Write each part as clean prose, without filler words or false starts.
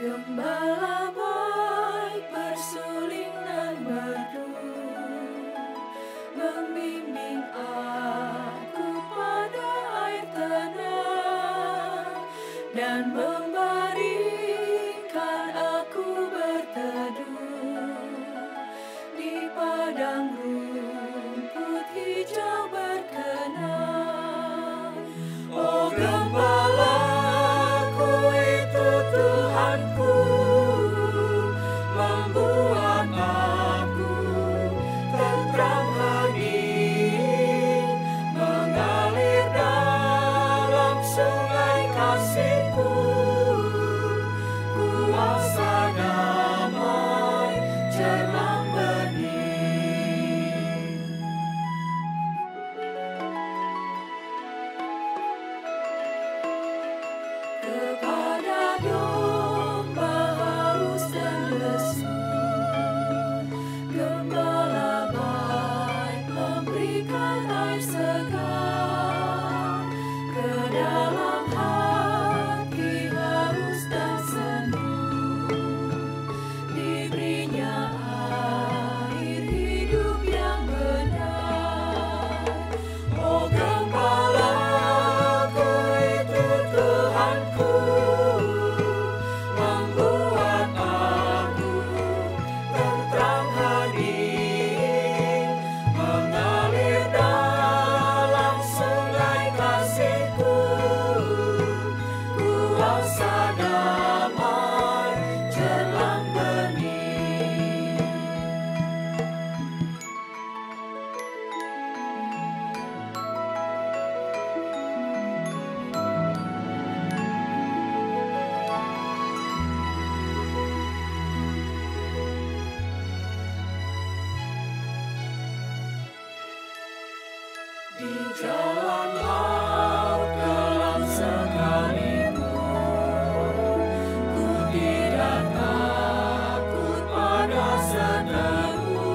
Gembala baik bersuling dan merdu, membimbing aku pada air tenang, dan membaringkan aku berteduh di padang rumput hijau berkenan. Oh, gembalaku itu Tuhanku, membuat aku tentram hening, mengalir dalam sungai kasih-Ku, kuasa damai jelang bening. Kepada domba haus dan lesu, gembala baik memberikan air segar. Ke dalam hati haus dan sendu, diberinya air hidup yang benar. Oh, gembalaku itu Tuhanku, membuat aku tentram hening, mengalir dalam sungai kasih-Ku, kuasa damai jelang bening. Di jalan laut gelap sekalipun, ku tidak takut pada seteru,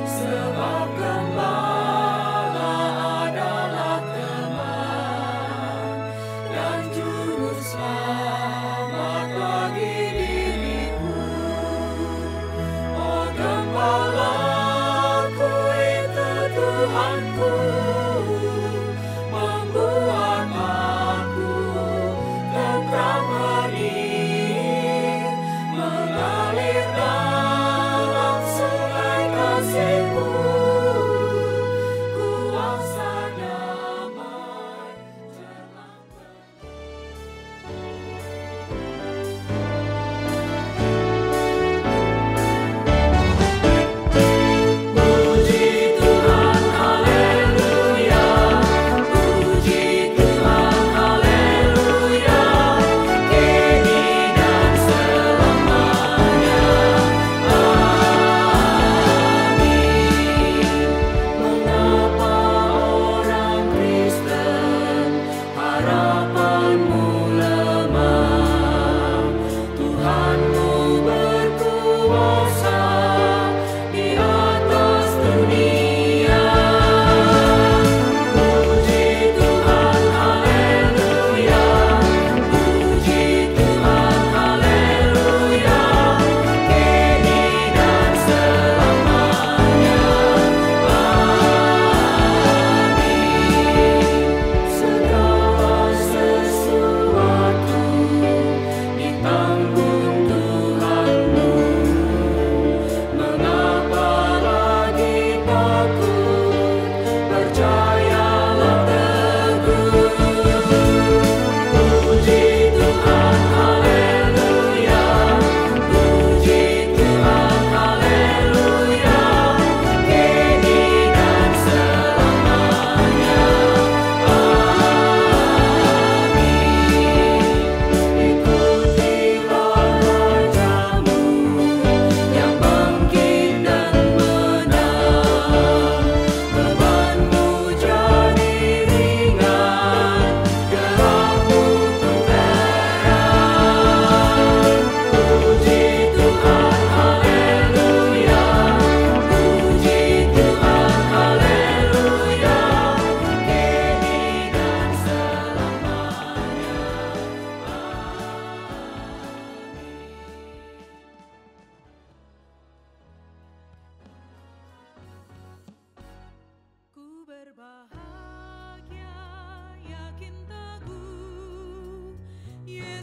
sebab Gembala adalah teman dan juru selamat bagi diriku. Oh, Gembalaku itu Tuhanku,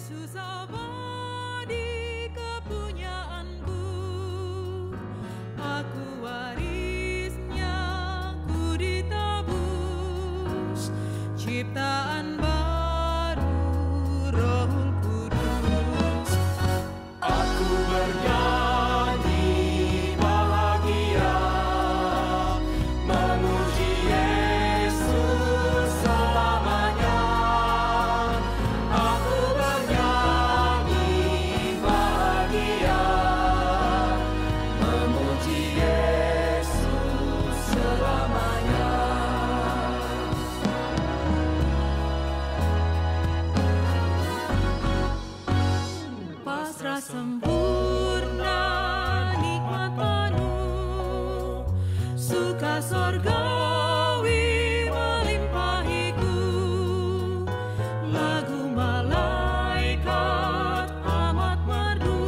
Yesus abadi kepunyaanku, aku warisnya, ku ditebus, ciptaan baru Roh Kudus. Aku bernyanyi bahagia, memuji Yesus selamanya. Aku bernyanyi bahagia, memuji Yesus selamanya. Pasrah sempurna, nikmat penuh, suka sorgawi melimpahiku. Lagu malaikat amat merdu,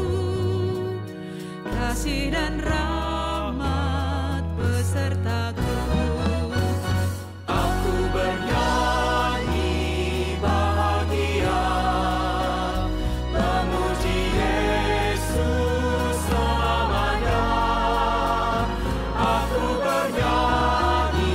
kasih dan rahmat besertaku. Aku bernyanyi bahagia, memuji Yesus selamanya. Aku bernyanyi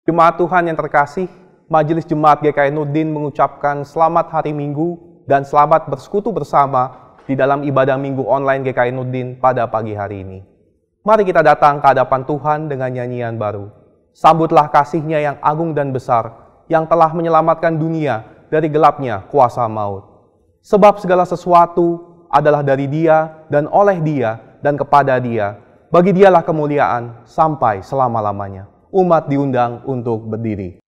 Jemaat Tuhan yang terkasih, Majelis Jemaat GKI Nurdin mengucapkan selamat hari Minggu dan selamat bersekutu bersama di dalam ibadah Minggu online GKI Nurdin pada pagi hari ini. Mari kita datang ke hadapan Tuhan dengan nyanyian baru. Sambutlah kasih-Nya yang agung dan besar, yang telah menyelamatkan dunia dari gelapnya kuasa maut. Sebab segala sesuatu adalah dari Dia dan oleh Dia dan kepada Dia. Bagi Dialah kemuliaan sampai selama-lamanya. Umat diundang untuk berdiri.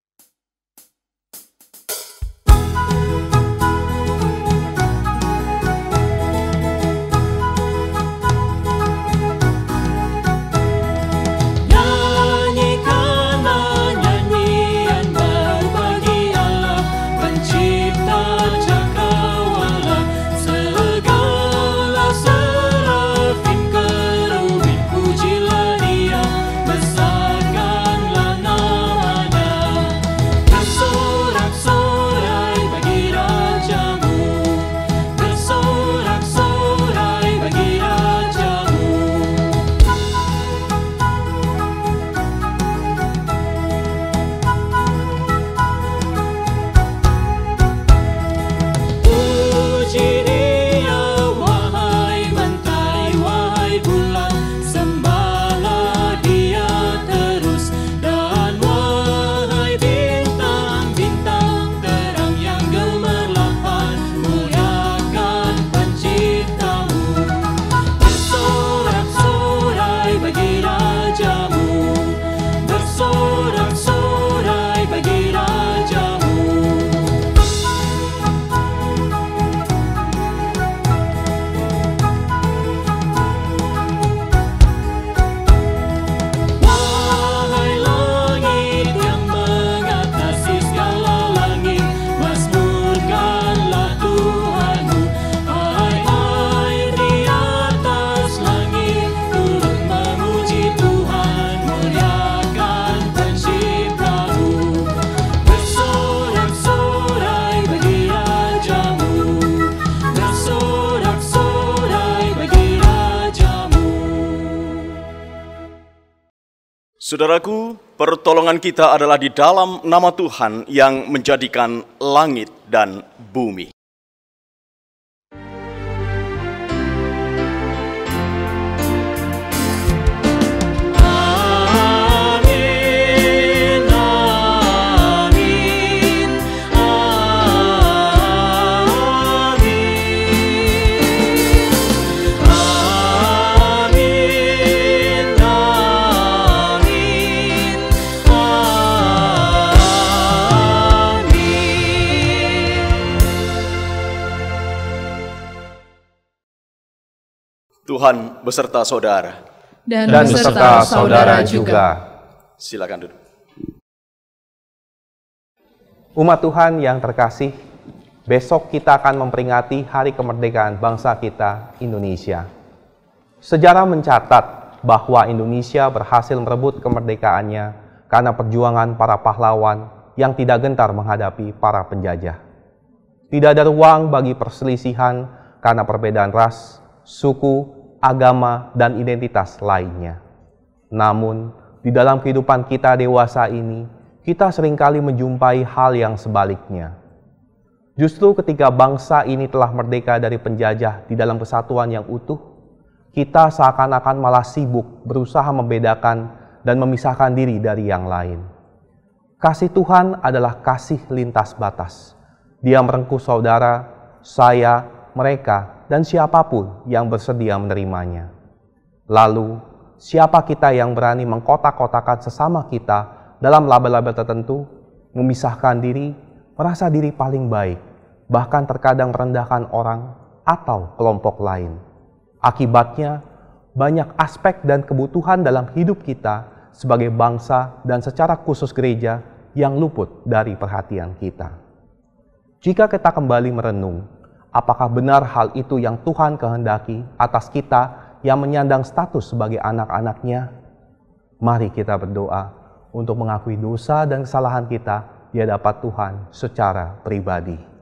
Saudaraku, pertolongan kita adalah di dalam nama Tuhan yang menjadikan langit dan bumi. Tuhan beserta saudara. Dan beserta saudara juga. Silakan duduk. Umat Tuhan yang terkasih, besok kita akan memperingati Hari Kemerdekaan bangsa kita, Indonesia. Sejarah mencatat bahwa Indonesia berhasil merebut kemerdekaannya karena perjuangan para pahlawan yang tidak gentar menghadapi para penjajah. Tidak ada ruang bagi perselisihan karena perbedaan ras, suku, agama, dan identitas lainnya. Namun, di dalam kehidupan kita dewasa ini, kita seringkali menjumpai hal yang sebaliknya. Justru ketika bangsa ini telah merdeka dari penjajah di dalam kesatuan yang utuh, kita seakan-akan malah sibuk berusaha membedakan dan memisahkan diri dari yang lain. Kasih Tuhan adalah kasih lintas batas. Dia merengkuh saudara, saya, mereka, dan siapapun yang bersedia menerimanya. Lalu, siapa kita yang berani mengkotak-kotakan sesama kita dalam label-label tertentu, memisahkan diri, merasa diri paling baik, bahkan terkadang merendahkan orang atau kelompok lain. Akibatnya, banyak aspek dan kebutuhan dalam hidup kita sebagai bangsa dan secara khusus gereja yang luput dari perhatian kita. Jika kita kembali merenung, apakah benar hal itu yang Tuhan kehendaki atas kita yang menyandang status sebagai anak-anak-Nya? Mari kita berdoa untuk mengakui dosa dan kesalahan kita di hadapan Tuhan secara pribadi.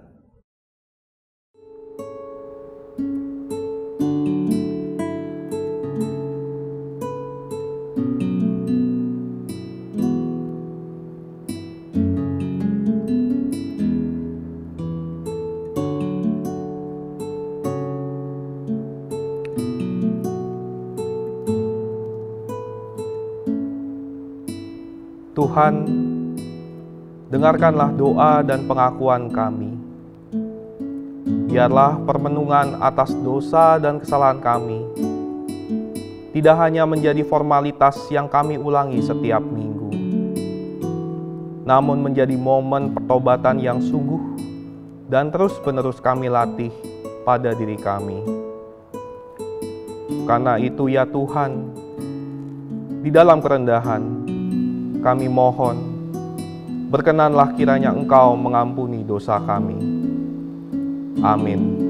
Tuhan, dengarkanlah doa dan pengakuan kami. Biarlah permenungan atas dosa dan kesalahan kami tidak hanya menjadi formalitas yang kami ulangi setiap minggu, namun menjadi momen pertobatan yang sungguh dan terus-menerus kami latih pada diri kami. Karena itu ya Tuhan, di dalam kerendahan kami mohon, berkenanlah kiranya Engkau mengampuni dosa kami. Amin.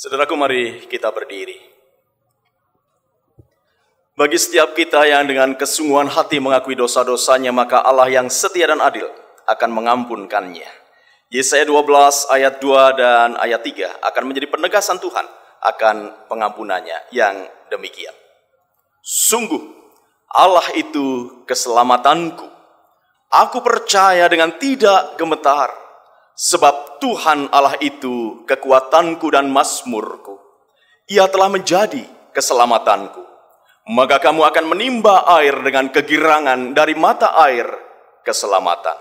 Saudaraku, mari kita berdiri. Bagi setiap kita yang dengan kesungguhan hati mengakui dosa-dosanya, maka Allah yang setia dan adil akan mengampunkannya. Yesaya 12 ayat 2 dan ayat 3 akan menjadi penegasan Tuhan akan pengampunannya yang demikian. Sungguh, Allah itu keselamatanku. Aku percaya dengan tidak gemetar. Sebab Tuhan Allah itu kekuatanku dan mazmurku. Ia telah menjadi keselamatanku. Maka kamu akan menimba air dengan kegirangan dari mata air keselamatan.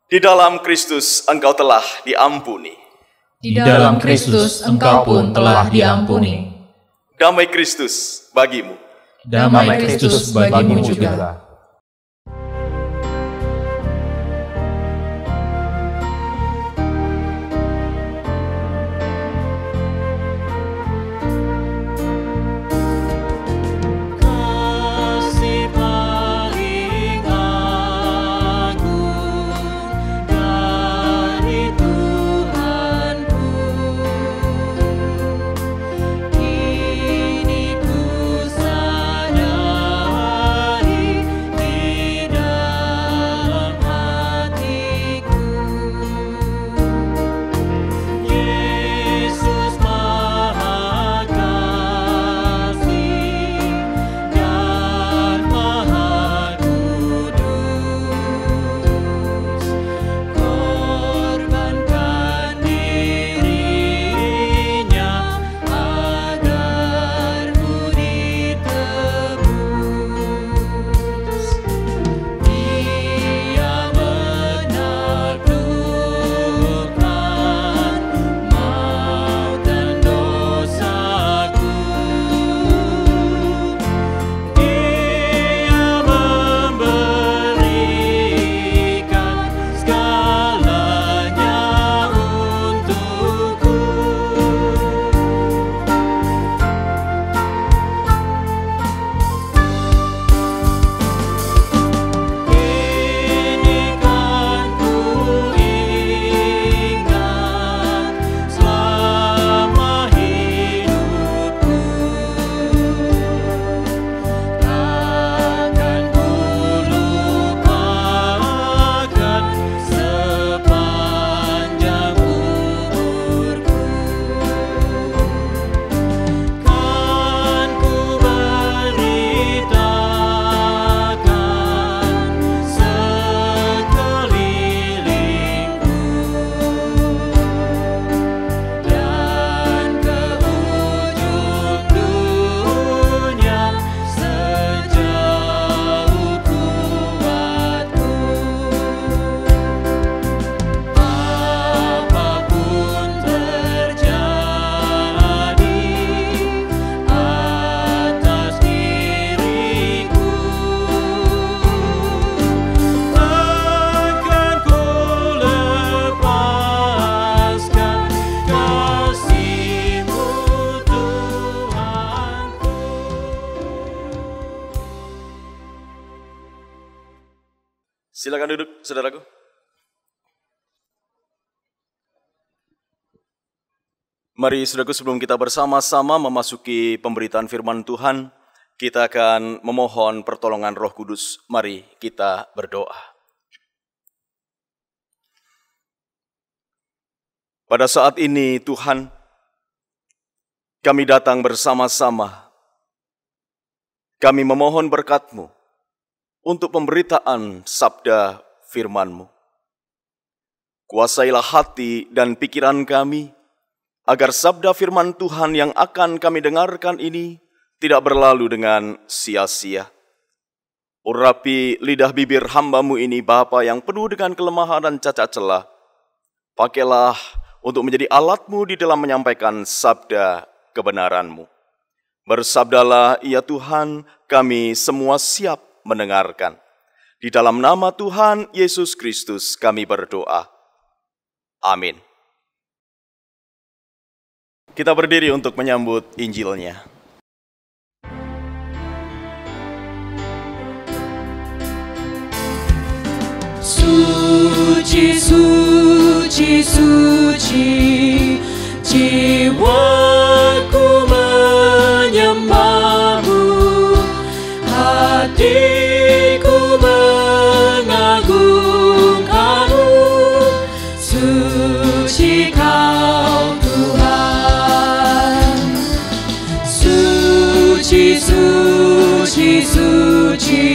Di dalam Kristus engkau telah diampuni. Di dalam Kristus engkau pun telah diampuni. Damai Kristus bagimu. Damai Kristus bagimu juga. Silakan duduk, saudaraku. Mari saudaraku, sebelum kita bersama-sama memasuki pemberitaan firman Tuhan, kita akan memohon pertolongan Roh Kudus. Mari kita berdoa. Pada saat ini Tuhan, kami datang bersama-sama. Kami memohon berkat-Mu untuk pemberitaan sabda firman-Mu. Kuasailah hati dan pikiran kami, agar sabda firman Tuhan yang akan kami dengarkan ini tidak berlalu dengan sia-sia. Urapi lidah bibir hamba-Mu ini, Bapa, yang penuh dengan kelemahan dan cacat celah. Pakailah untuk menjadi alat-Mu di dalam menyampaikan sabda kebenaran-Mu. Bersabdalah, ya Tuhan, kami semua siap mendengarkan. Di dalam nama Tuhan Yesus Kristus kami berdoa. Amin. Kita berdiri untuk menyambut Injilnya. Suci, suci, suci, jiwaku menyembah-Mu, hatiku mengagungkan-Mu. Suci Kau Tuhan, suci, suci, suci,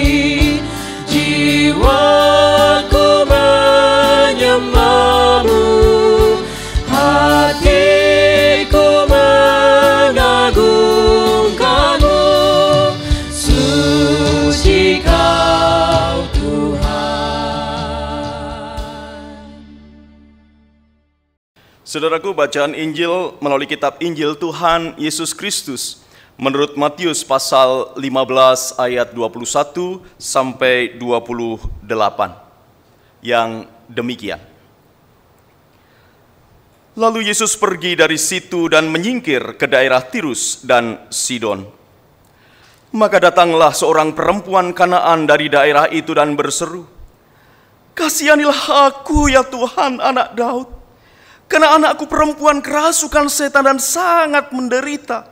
jiwaku menyembah-Mu, hatiku mengagungkan-Mu. Suci Kau Tuhan. Saudaraku, bacaan Injil melalui kitab Injil Tuhan Yesus Kristus menurut Matius pasal 15 ayat 21 sampai 28 yang demikian. Lalu Yesus pergi dari situ dan menyingkir ke daerah Tirus dan Sidon. Maka datanglah seorang perempuan Kanaan dari daerah itu dan berseru, "Kasihanilah aku ya Tuhan, anak Daud, karena anakku perempuan kerasukan setan dan sangat menderita."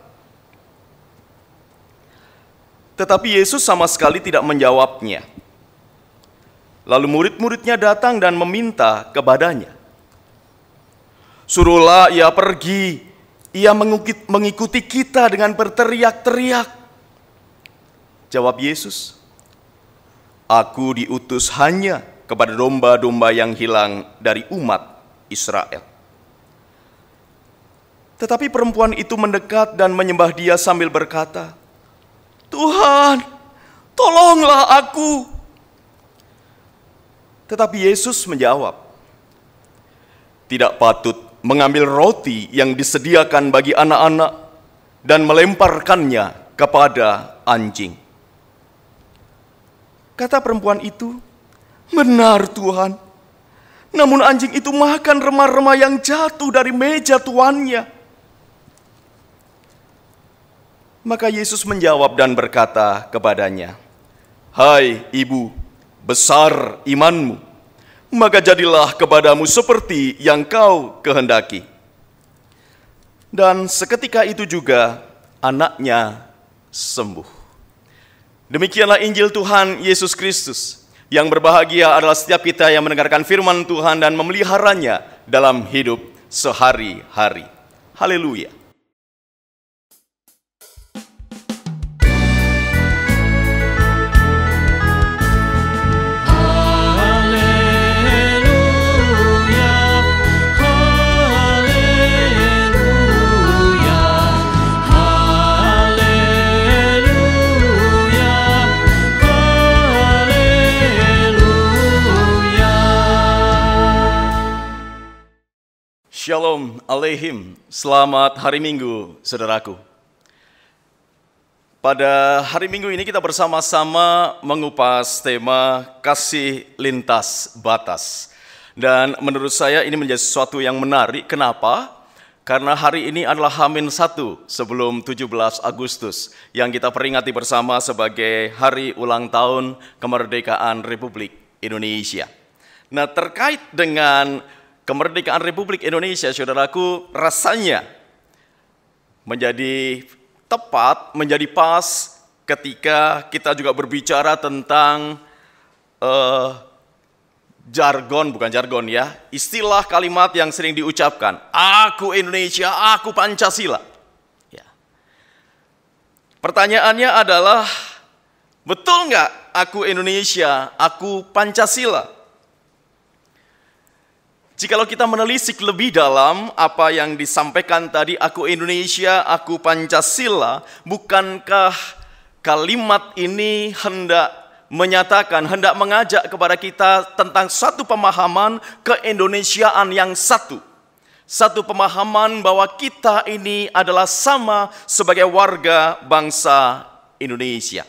Tetapi Yesus sama sekali tidak menjawabnya. Lalu murid-muridnya datang dan meminta kepadanya, "Suruhlah ia pergi, ia mengikuti kita dengan berteriak-teriak." Jawab Yesus, "Aku diutus hanya kepada domba-domba yang hilang dari umat Israel." Tetapi perempuan itu mendekat dan menyembah Dia sambil berkata, "Tuhan, tolonglah aku." Tetapi Yesus menjawab, "Tidak patut mengambil roti yang disediakan bagi anak-anak dan melemparkannya kepada anjing." Kata perempuan itu, "Benar Tuhan, namun anjing itu makan remah-remah yang jatuh dari meja tuannya." Maka Yesus menjawab dan berkata kepadanya, "Hai ibu, besar imanmu, maka jadilah kepadamu seperti yang kau kehendaki." Dan seketika itu juga anaknya sembuh. Demikianlah Injil Tuhan Yesus Kristus. Yang berbahagia adalah setiap kita yang mendengarkan firman Tuhan dan memeliharanya dalam hidup sehari-hari. Haleluya. Shalom Aleihim, selamat hari Minggu, saudaraku. Pada hari Minggu ini kita bersama-sama mengupas tema kasih lintas batas. Dan menurut saya ini menjadi sesuatu yang menarik. Kenapa? Karena hari ini adalah H-1 sebelum 17 Agustus yang kita peringati bersama sebagai hari ulang tahun kemerdekaan Republik Indonesia. Nah, terkait dengan kemerdekaan Republik Indonesia, saudaraku, rasanya menjadi tepat, menjadi pas ketika kita juga berbicara tentang istilah kalimat yang sering diucapkan, aku Indonesia, aku Pancasila. Ya. Pertanyaannya adalah, betul nggak aku Indonesia, aku Pancasila? Jikalau kita menelisik lebih dalam apa yang disampaikan tadi, aku Indonesia, aku Pancasila, bukankah kalimat ini hendak mengajak kepada kita tentang satu pemahaman keindonesiaan yang satu. Satu pemahaman bahwa kita ini adalah sama sebagai warga bangsa Indonesia.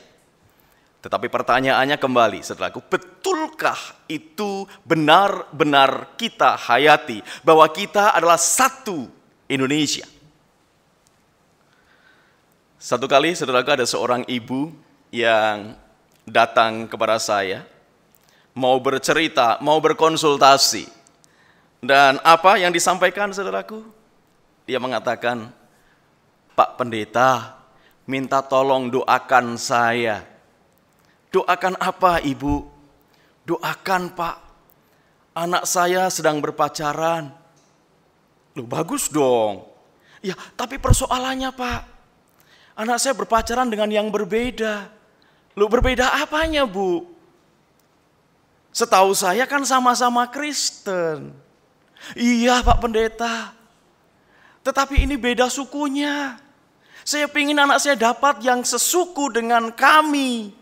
Tetapi pertanyaannya kembali, saudaraku, betulkah itu benar-benar kita hayati bahwa kita adalah satu Indonesia? Satu kali, saudaraku, ada seorang ibu yang datang kepada saya, mau bercerita, mau berkonsultasi. Dan apa yang disampaikan, saudaraku? Dia mengatakan, Pak Pendeta, minta tolong doakan saya. Doakan apa, Ibu? Doakan, Pak, anak saya sedang berpacaran. Loh, bagus dong. Ya, tapi persoalannya, Pak, anak saya berpacaran dengan yang berbeda. Loh, berbeda apanya, Bu? Setahu saya kan sama-sama Kristen. Iya, Pak Pendeta. Tetapi ini beda sukunya. Saya ingin anak saya dapat yang sesuku dengan kami.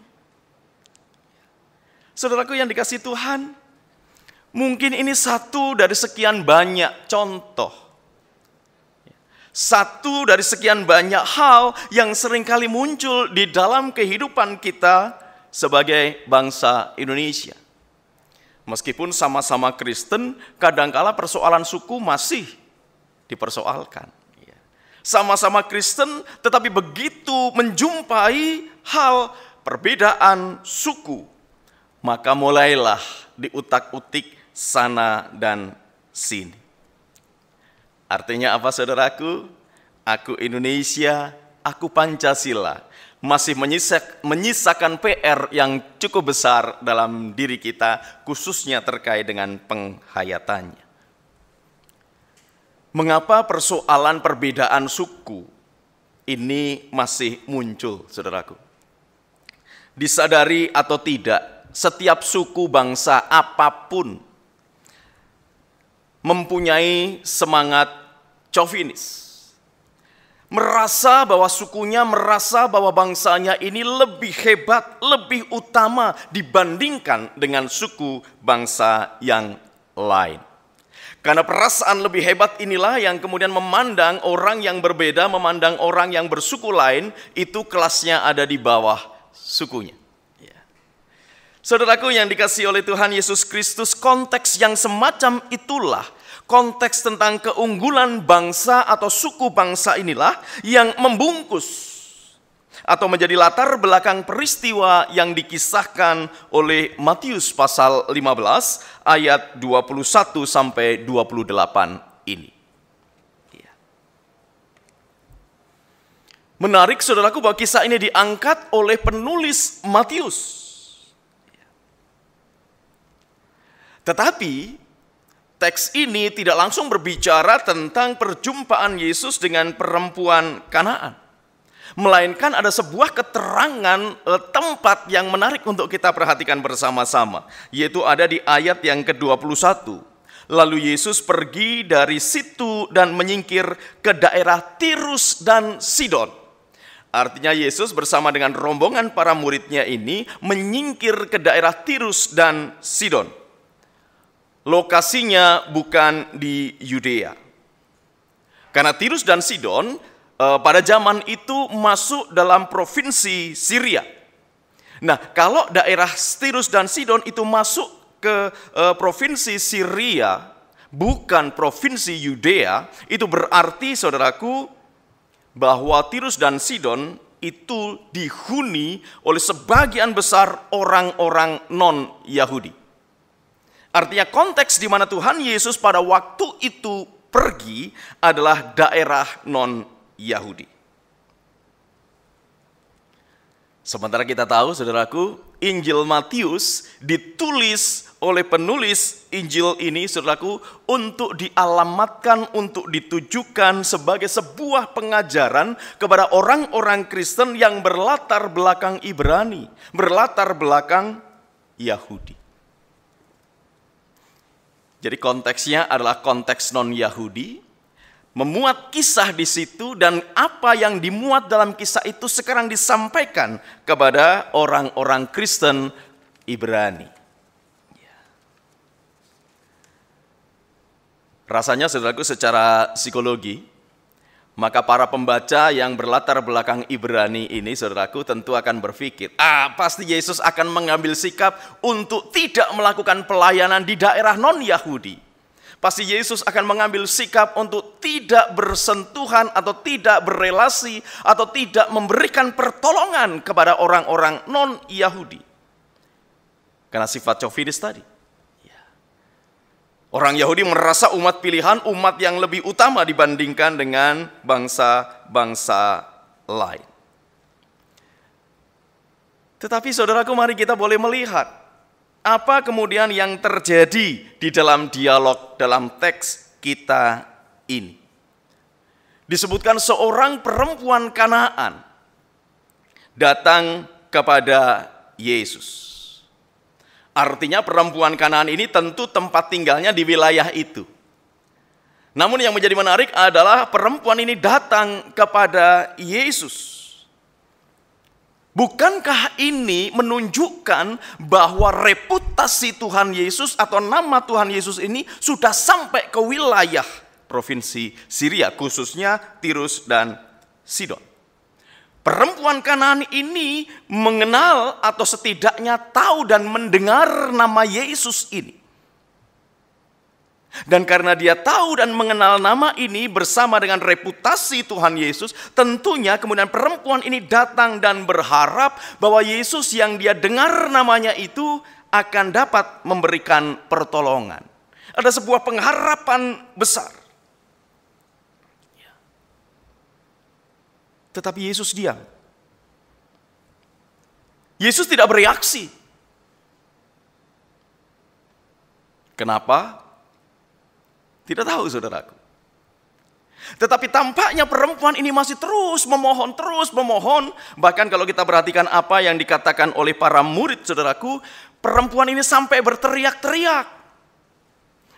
Saudaraku yang dikasihi Tuhan, mungkin ini satu dari sekian banyak contoh. Satu dari sekian banyak hal yang seringkali muncul di dalam kehidupan kita sebagai bangsa Indonesia. Meskipun sama-sama Kristen, kadangkala persoalan suku masih dipersoalkan. Sama-sama Kristen, tetapi begitu menjumpai hal perbedaan suku, maka mulailah diutak-utik sana dan sini. Artinya apa, saudaraku? Aku Indonesia, aku Pancasila. Masih menyisakan PR yang cukup besar dalam diri kita, khususnya terkait dengan penghayatannya. Mengapa persoalan perbedaan suku ini masih muncul, saudaraku? Disadari atau tidak, setiap suku bangsa apapun mempunyai semangat chauvinis. Merasa bahwa sukunya, merasa bahwa bangsanya ini lebih hebat, lebih utama dibandingkan dengan suku bangsa yang lain. Karena perasaan lebih hebat inilah yang kemudian memandang orang yang berbeda, memandang orang yang bersuku lain, itu kelasnya ada di bawah sukunya. Saudaraku yang dikasihi oleh Tuhan Yesus Kristus, konteks yang semacam itulah, konteks tentang keunggulan bangsa atau suku bangsa inilah yang membungkus atau menjadi latar belakang peristiwa yang dikisahkan oleh Matius pasal 15 ayat 21 sampai 28 ini. Menarik, saudaraku, bahwa kisah ini diangkat oleh penulis Matius. Tetapi teks ini tidak langsung berbicara tentang perjumpaan Yesus dengan perempuan Kanaan. Melainkan ada sebuah keterangan tempat yang menarik untuk kita perhatikan bersama-sama. Yaitu ada di ayat yang ke-21. Lalu Yesus pergi dari situ dan menyingkir ke daerah Tirus dan Sidon. Artinya Yesus bersama dengan rombongan para muridnya ini menyingkir ke daerah Tirus dan Sidon. Lokasinya bukan di Yudea. Karena Tirus dan Sidon pada zaman itu masuk dalam provinsi Syria. Nah, kalau daerah Tirus dan Sidon itu masuk ke provinsi Syria, bukan provinsi Yudea, itu berarti, saudaraku, bahwa Tirus dan Sidon itu dihuni oleh sebagian besar orang-orang non-Yahudi. Artinya konteks di mana Tuhan Yesus pada waktu itu pergi adalah daerah non-Yahudi. Sementara kita tahu, saudaraku, Injil Matius ditulis oleh penulis Injil ini, saudaraku, untuk dialamatkan, untuk ditujukan sebagai sebuah pengajaran kepada orang-orang Kristen yang berlatar belakang Ibrani, berlatar belakang Yahudi. Jadi konteksnya adalah konteks non-Yahudi, memuat kisah di situ, dan apa yang dimuat dalam kisah itu sekarang disampaikan kepada orang-orang Kristen Ibrani. Rasanya, saudaraku, secara psikologi, maka para pembaca yang berlatar belakang Ibrani ini, saudaraku, tentu akan berpikir, pasti Yesus akan mengambil sikap untuk tidak melakukan pelayanan di daerah non-Yahudi. Pasti Yesus akan mengambil sikap untuk tidak bersentuhan atau tidak berelasi atau tidak memberikan pertolongan kepada orang-orang non-Yahudi. Karena sifat chauvinis tadi. Orang Yahudi merasa umat pilihan, umat yang lebih utama dibandingkan dengan bangsa-bangsa lain. Tetapi saudaraku, mari kita boleh melihat apa kemudian yang terjadi di dalam dialog dalam teks kita ini. Disebutkan seorang perempuan Kanaan datang kepada Yesus. Artinya perempuan Kanaan ini tentu tempat tinggalnya di wilayah itu. Namun yang menjadi menarik adalah perempuan ini datang kepada Yesus. Bukankah ini menunjukkan bahwa reputasi Tuhan Yesus atau nama Tuhan Yesus ini sudah sampai ke wilayah provinsi Syria, khususnya Tirus dan Sidon? Perempuan Kanaan ini mengenal atau setidaknya tahu dan mendengar nama Yesus ini. Dan karena dia tahu dan mengenal nama ini bersama dengan reputasi Tuhan Yesus, tentunya kemudian perempuan ini datang dan berharap bahwa Yesus yang dia dengar namanya itu akan dapat memberikan pertolongan. Ada sebuah pengharapan besar. Tetapi Yesus diam. Yesus tidak bereaksi. Kenapa? Tidak tahu, saudaraku. Tetapi tampaknya perempuan ini masih terus memohon. Bahkan kalau kita perhatikan apa yang dikatakan oleh para murid, saudaraku, perempuan ini sampai berteriak-teriak.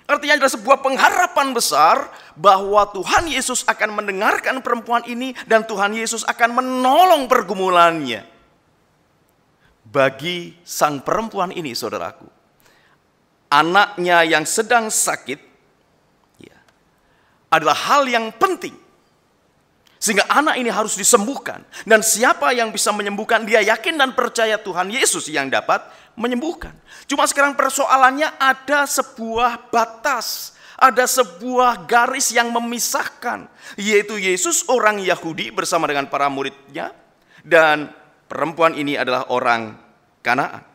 Artinya ada sebuah pengharapan besar bahwa Tuhan Yesus akan mendengarkan perempuan ini dan Tuhan Yesus akan menolong pergumulannya. Bagi sang perempuan ini, saudaraku, anaknya yang sedang sakit adalah hal yang penting. Sehingga anak ini harus disembuhkan. Dan siapa yang bisa menyembuhkan? Dia yakin dan percaya Tuhan Yesus yang dapat menyembuhkan. Cuma sekarang persoalannya ada sebuah batas. Ada sebuah garis yang memisahkan. Yaitu Yesus orang Yahudi bersama dengan para muridnya. Dan perempuan ini adalah orang Kanaan.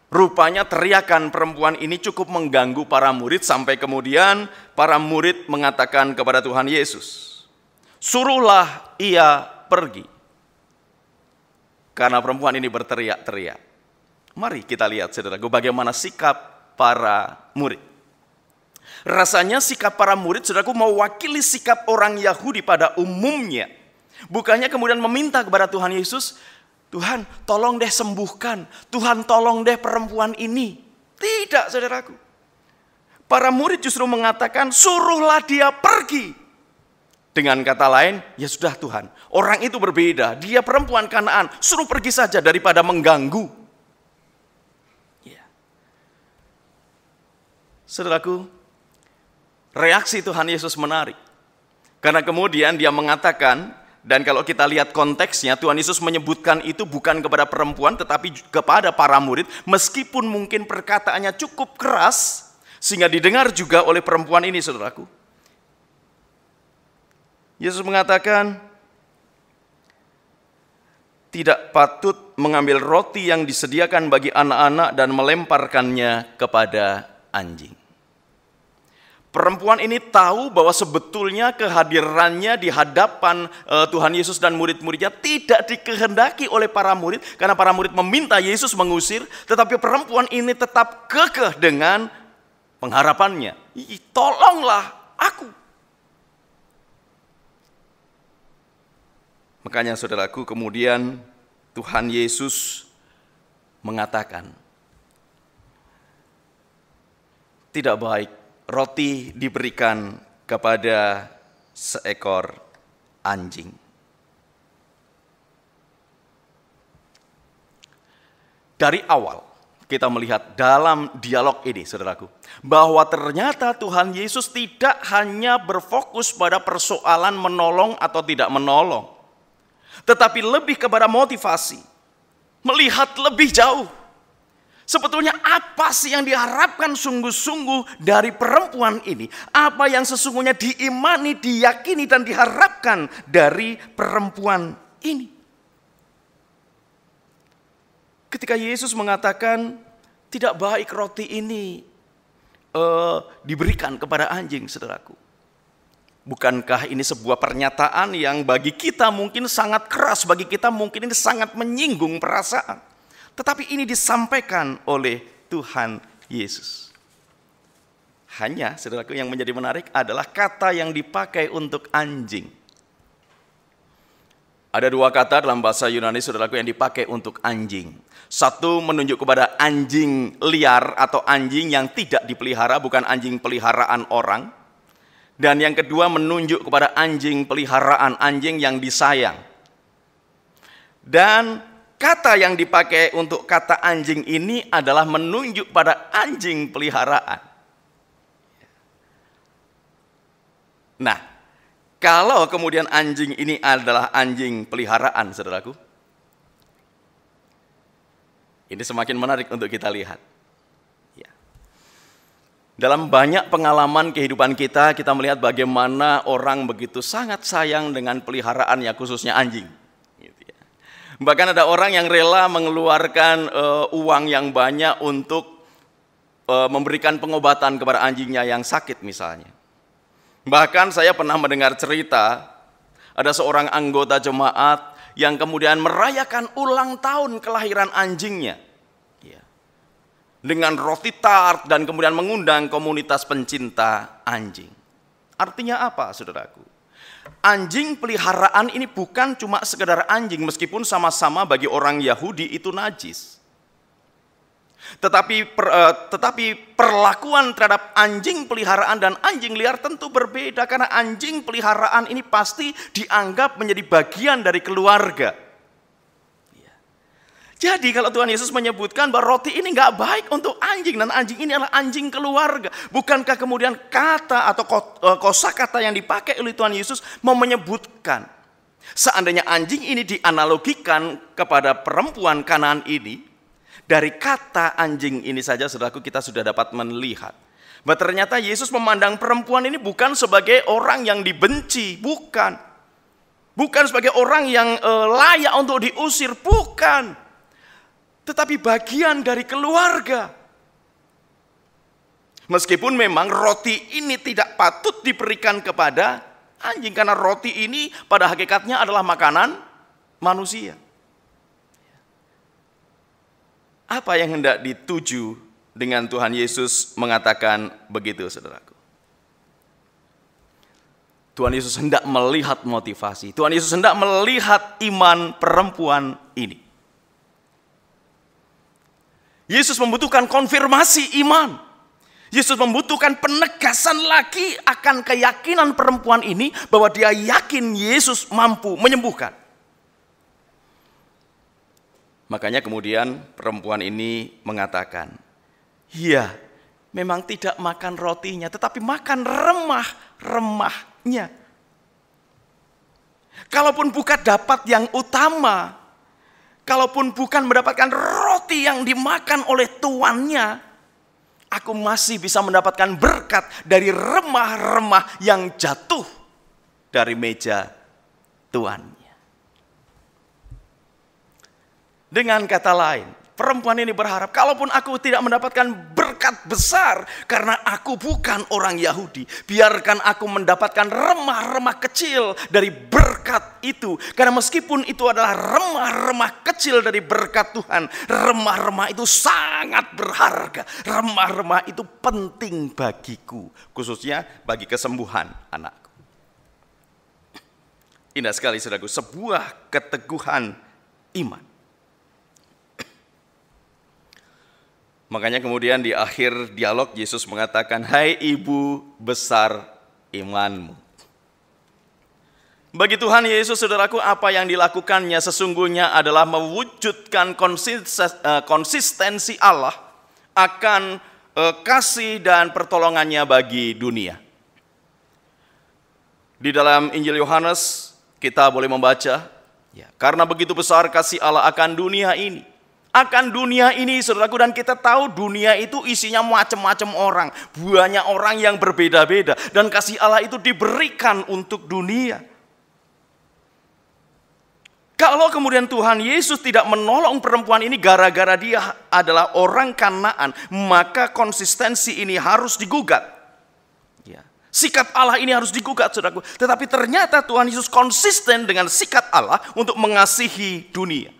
Rupanya teriakan perempuan ini cukup mengganggu para murid sampai kemudian para murid mengatakan kepada Tuhan Yesus, "Suruhlah ia pergi." Karena perempuan ini berteriak-teriak. Mari kita lihat, saudaraku, bagaimana sikap para murid. Rasanya sikap para murid, saudaraku, mewakili sikap orang Yahudi pada umumnya. Bukannya kemudian meminta kepada Tuhan Yesus, "Tuhan, tolong deh sembuhkan. Tuhan, tolong deh perempuan ini." Tidak, saudaraku. Para murid justru mengatakan, "Suruhlah dia pergi." Dengan kata lain, ya sudah Tuhan, orang itu berbeda. Dia perempuan Kanaan, suruh pergi saja daripada mengganggu. Ya. Saudaraku, reaksi Tuhan Yesus menarik. Karena kemudian dia mengatakan, dan kalau kita lihat konteksnya, Tuhan Yesus menyebutkan itu bukan kepada perempuan, tetapi kepada para murid. Meskipun mungkin perkataannya cukup keras, sehingga didengar juga oleh perempuan ini, saudaraku. Yesus mengatakan, tidak patut mengambil roti yang disediakan bagi anak-anak dan melemparkannya kepada anjing. Perempuan ini tahu bahwa sebetulnya kehadirannya di hadapan Tuhan Yesus dan murid-muridnya tidak dikehendaki oleh para murid, karena para murid meminta Yesus mengusir, tetapi perempuan ini tetap kekeh dengan pengharapannya. Tolonglah aku. Makanya saudaraku, kemudian Tuhan Yesus mengatakan, tidak baik roti diberikan kepada seekor anjing. Dari awal kita melihat dalam dialog ini, saudaraku, bahwa ternyata Tuhan Yesus tidak hanya berfokus pada persoalan menolong atau tidak menolong, tetapi lebih kepada motivasi, melihat lebih jauh. Sebetulnya apa sih yang diharapkan sungguh-sungguh dari perempuan ini? Apa yang sesungguhnya diimani, diyakini, dan diharapkan dari perempuan ini? Ketika Yesus mengatakan tidak baik roti ini diberikan kepada anjing, saudaraku. Bukankah ini sebuah pernyataan yang bagi kita mungkin sangat keras, bagi kita mungkin ini sangat menyinggung perasaan. Tetapi ini disampaikan oleh Tuhan Yesus. Hanya, saudaraku, yang menjadi menarik adalah kata yang dipakai untuk anjing. Ada dua kata dalam bahasa Yunani, saudaraku, yang dipakai untuk anjing. Satu menunjuk kepada anjing liar atau anjing yang tidak dipelihara, bukan anjing peliharaan orang. Dan yang kedua menunjuk kepada anjing peliharaan, anjing yang disayang. Dan kata yang dipakai untuk kata anjing ini adalah menunjuk pada anjing peliharaan. Nah, kalau kemudian anjing ini adalah anjing peliharaan, saudaraku, ini semakin menarik untuk kita lihat. Ya. Dalam banyak pengalaman kehidupan kita, kita melihat bagaimana orang begitu sangat sayang dengan peliharaannya, khususnya anjing. Bahkan ada orang yang rela mengeluarkan uang yang banyak untuk memberikan pengobatan kepada anjingnya yang sakit misalnya. Bahkan saya pernah mendengar cerita, ada seorang anggota jemaat yang kemudian merayakan ulang tahun kelahiran anjingnya. Dengan roti tart dan kemudian mengundang komunitas pencinta anjing. Artinya apa, saudaraku? Anjing peliharaan ini bukan cuma sekedar anjing, meskipun sama-sama bagi orang Yahudi itu najis. Tetapi perlakuan terhadap anjing peliharaan dan anjing liar tentu berbeda, karena anjing peliharaan ini pasti dianggap menjadi bagian dari keluarga. Jadi kalau Tuhan Yesus menyebutkan bahwa roti ini nggak baik untuk anjing, dan anjing ini adalah anjing keluarga, bukankah kemudian kata atau kosakata yang dipakai oleh Tuhan Yesus mau menyebutkan seandainya anjing ini dianalogikan kepada perempuan Kanaan ini, dari kata anjing ini saja, saudaraku, kita sudah dapat melihat bahwa ternyata Yesus memandang perempuan ini bukan sebagai orang yang dibenci, bukan sebagai orang yang layak untuk diusir, bukan. Tetapi bagian dari keluarga. Meskipun memang roti ini tidak patut diberikan kepada anjing, karena roti ini pada hakikatnya adalah makanan manusia. Apa yang hendak dituju dengan Tuhan Yesus mengatakan begitu, saudaraku? Tuhan Yesus hendak melihat motivasi. Tuhan Yesus hendak melihat iman perempuan ini. Yesus membutuhkan konfirmasi iman. Yesus membutuhkan penegasan lagi akan keyakinan perempuan ini bahwa dia yakin Yesus mampu menyembuhkan. Makanya kemudian perempuan ini mengatakan, iya, memang tidak makan rotinya, tetapi makan remah-remahnya. Kalaupun bukan dapat yang utama, kalaupun bukan mendapatkan roti yang dimakan oleh tuannya, aku masih bisa mendapatkan berkat dari remah-remah yang jatuh dari meja tuannya. Dengan kata lain, perempuan ini berharap, kalaupun aku tidak mendapatkan berkat besar karena aku bukan orang Yahudi, biarkan aku mendapatkan remah-remah kecil dari berkat itu. Karena meskipun itu adalah remah-remah kecil dari berkat Tuhan, remah-remah itu sangat berharga. Remah-remah itu penting bagiku, khususnya bagi kesembuhan anakku. Indah sekali saudaraku, sebuah keteguhan iman. Makanya kemudian di akhir dialog Yesus mengatakan, "Hai ibu besar imanmu." Bagi Tuhan Yesus, saudaraku, apa yang dilakukannya sesungguhnya adalah mewujudkan konsistensi Allah akan kasih dan pertolongannya bagi dunia. Di dalam Injil Yohanes kita boleh membaca, karena begitu besar kasih Allah akan dunia ini. Akan dunia ini, saudaraku, dan kita tahu dunia itu isinya macam-macam orang. Banyak orang yang berbeda-beda. Dan kasih Allah itu diberikan untuk dunia. Kalau kemudian Tuhan Yesus tidak menolong perempuan ini gara-gara dia adalah orang Kanaan, maka konsistensi ini harus digugat. Sikap Allah ini harus digugat, saudaraku. Tetapi ternyata Tuhan Yesus konsisten dengan sikap Allah untuk mengasihi dunia.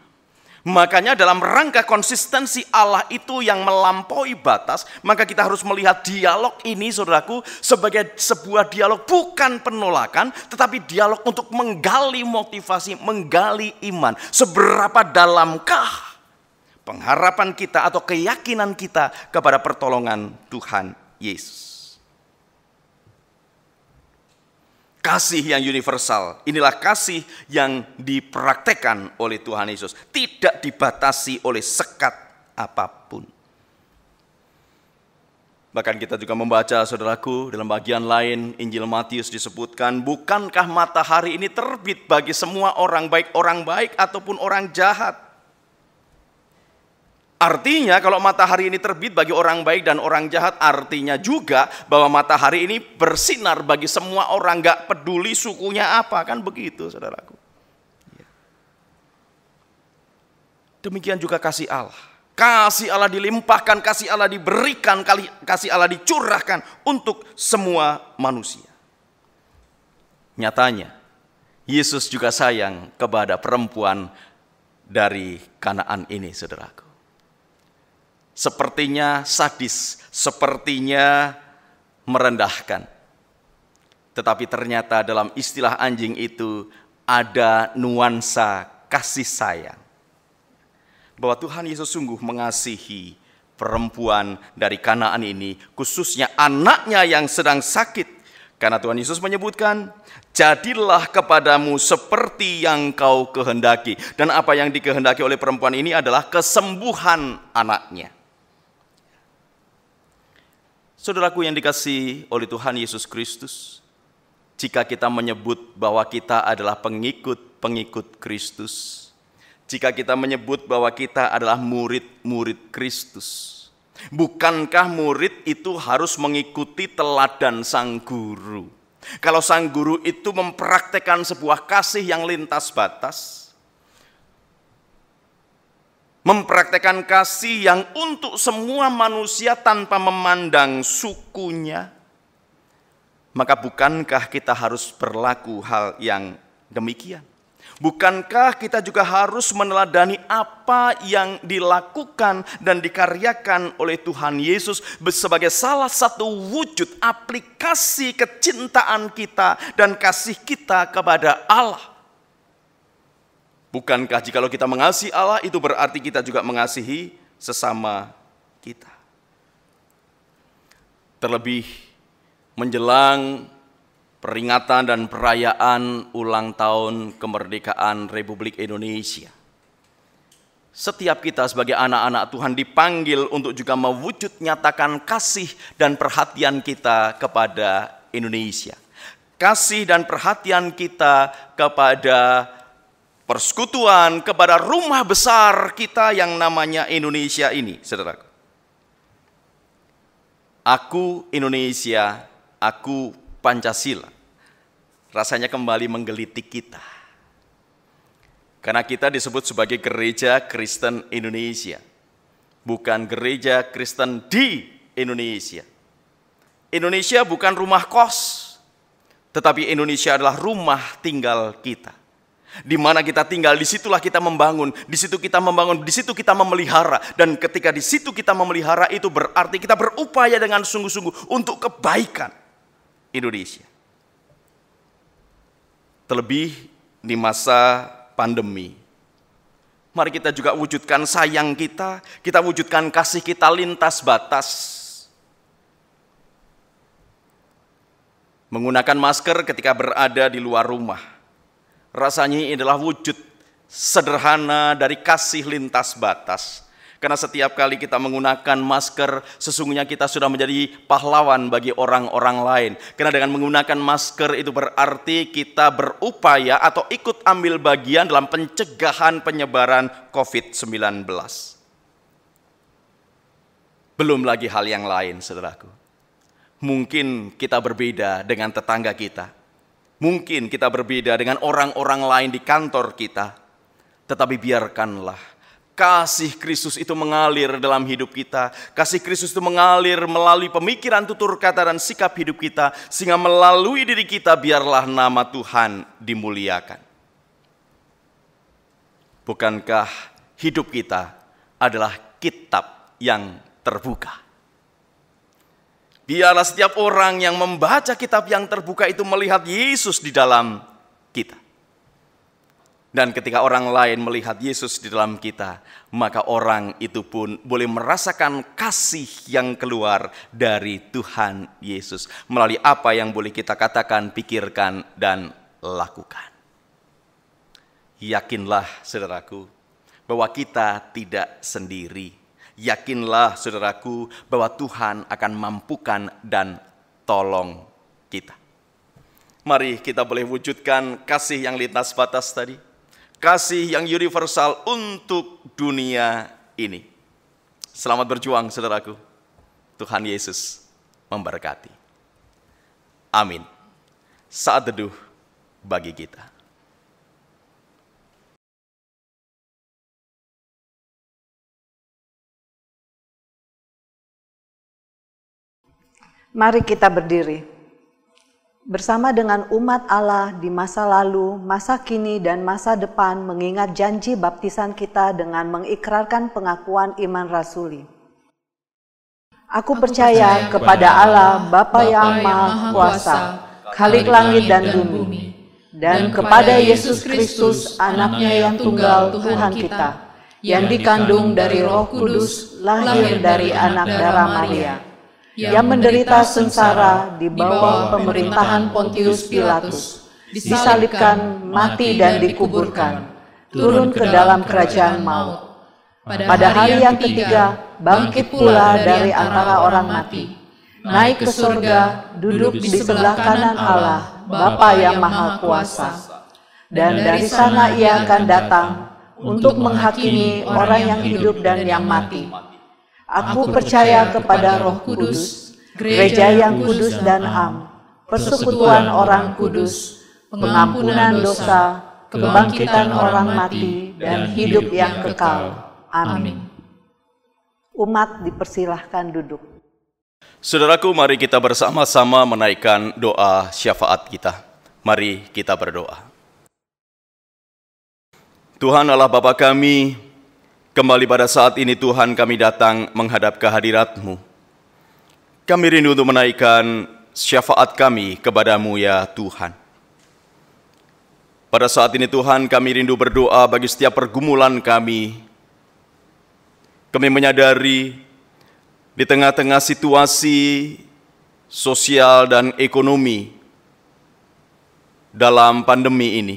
Makanya dalam rangka konsistensi Allah itu yang melampaui batas, maka kita harus melihat dialog ini, saudaraku, sebagai sebuah dialog bukan penolakan, tetapi dialog untuk menggali motivasi, menggali iman. Seberapa dalamkah pengharapan kita atau keyakinan kita kepada pertolongan Tuhan Yesus. Kasih yang universal, inilah kasih yang dipraktekkan oleh Tuhan Yesus. Tidak dibatasi oleh sekat apapun. Bahkan kita juga membaca, saudaraku, dalam bagian lain Injil Matius disebutkan, bukankah matahari ini terbit bagi semua orang baik ataupun orang jahat. Artinya kalau matahari ini terbit bagi orang baik dan orang jahat, artinya juga bahwa matahari ini bersinar bagi semua orang, gak peduli sukunya apa, kan begitu, saudaraku. Demikian juga kasih Allah. Kasih Allah dilimpahkan, kasih Allah diberikan, kasih Allah dicurahkan untuk semua manusia. Nyatanya, Yesus juga sayang kepada perempuan dari Kanaan ini, saudaraku. Sepertinya sadis, sepertinya merendahkan. Tetapi ternyata dalam istilah anjing itu ada nuansa kasih sayang. Bahwa Tuhan Yesus sungguh mengasihi perempuan dari Kanaan ini, khususnya anaknya yang sedang sakit. Karena Tuhan Yesus menyebutkan, jadilah kepadamu seperti yang kau kehendaki. Dan apa yang dikehendaki oleh perempuan ini adalah kesembuhan anaknya. Saudaraku yang dikasihi oleh Tuhan Yesus Kristus, jika kita menyebut bahwa kita adalah pengikut Kristus, jika kita menyebut bahwa kita adalah murid-murid Kristus, bukankah murid itu harus mengikuti teladan sang guru? Kalau sang guru itu mempraktekkan sebuah kasih yang lintas batas, mempraktekkan kasih yang untuk semua manusia tanpa memandang sukunya, maka bukankah kita harus berlaku hal yang demikian? Bukankah kita juga harus meneladani apa yang dilakukan dan dikaryakan oleh Tuhan Yesus sebagai salah satu wujud aplikasi kecintaan kita dan kasih kita kepada Allah? Bukankah jikalau kita mengasihi Allah, itu berarti kita juga mengasihi sesama kita? Terlebih menjelang peringatan dan perayaan ulang tahun kemerdekaan Republik Indonesia. Setiap kita sebagai anak-anak Tuhan dipanggil untuk juga mewujud nyatakan kasih dan perhatian kita kepada Indonesia. Kasih dan perhatian kita kepada persekutuan, kepada rumah besar kita yang namanya Indonesia ini, saudaraku. Aku Indonesia, aku Pancasila. Rasanya kembali menggelitik kita. Karena kita disebut sebagai Gereja Kristen Indonesia, bukan Gereja Kristen di Indonesia. Indonesia bukan rumah kos, tetapi Indonesia adalah rumah tinggal kita. Di mana kita tinggal, disitulah kita membangun, di situ kita membangun, di situ kita memelihara. Dan ketika di situ kita memelihara, itu berarti kita berupaya dengan sungguh-sungguh untuk kebaikan Indonesia. Terlebih di masa pandemi, mari kita juga wujudkan sayang kita wujudkan kasih kita lintas batas. Menggunakan masker ketika berada di luar rumah. Rasanya ini adalah wujud sederhana dari kasih lintas batas. Karena setiap kali kita menggunakan masker, sesungguhnya kita sudah menjadi pahlawan bagi orang-orang lain. Karena dengan menggunakan masker itu berarti kita berupaya atau ikut ambil bagian dalam pencegahan penyebaran COVID-19. Belum lagi hal yang lain, saudaraku. Mungkin kita berbeda dengan tetangga kita. Mungkin kita berbeda dengan orang-orang lain di kantor kita. Tetapi biarkanlah kasih Kristus itu mengalir dalam hidup kita. Kasih Kristus itu mengalir melalui pemikiran, tutur kata, dan sikap hidup kita. Sehingga melalui diri kita biarlah nama Tuhan dimuliakan. Bukankah hidup kita adalah kitab yang terbuka? Biarlah setiap orang yang membaca kitab yang terbuka itu melihat Yesus di dalam kita. Dan ketika orang lain melihat Yesus di dalam kita, maka orang itu pun boleh merasakan kasih yang keluar dari Tuhan Yesus melalui apa yang boleh kita katakan, pikirkan, dan lakukan. Yakinlah, saudaraku, bahwa kita tidak sendiri. Yakinlah, saudaraku, bahwa Tuhan akan mampukan dan tolong kita. Mari kita boleh wujudkan kasih yang lintas batas tadi. Kasih yang universal untuk dunia ini. Selamat berjuang, saudaraku. Tuhan Yesus memberkati. Amin. Saat teduh bagi kita. Mari kita berdiri. Bersama dengan umat Allah di masa lalu, masa kini, dan masa depan mengingat janji baptisan kita dengan mengikrarkan pengakuan iman rasuli. Aku percaya kepada Allah Bapa yang Maha Kuasa, Khalik langit dan bumi, dan kepada Yesus Kristus, anaknya yang tunggal Tuhan kita, yang dikandung dari Roh Kudus, lahir dari anak darah Maria, yang menderita sengsara di bawah pemerintahan Pontius Pilatus, disalibkan, mati dan dikuburkan, turun ke dalam kerajaan maut. Pada hari yang ketiga, bangkit pula dari antara orang mati, naik ke surga, duduk di sebelah kanan Allah, Bapa yang Maha Kuasa. Dan dari sana ia akan datang untuk menghakimi orang yang hidup dan yang mati. Aku percaya kepada Roh Kudus, gereja yang kudus dan am, persekutuan orang kudus, pengampunan dosa, kebangkitan orang mati, dan hidup yang kekal. Amin. Umat dipersilahkan duduk. Saudaraku, mari kita bersama-sama menaikkan doa syafaat kita. Mari kita berdoa. Tuhan Allah Bapa kami, kembali pada saat ini Tuhan kami datang menghadap kehadirat-Mu. Kami rindu untuk menaikkan syafaat kami kepadamu ya Tuhan. Pada saat ini Tuhan kami rindu berdoa bagi setiap pergumulan kami. Kami menyadari di tengah-tengah situasi sosial dan ekonomi dalam pandemi ini,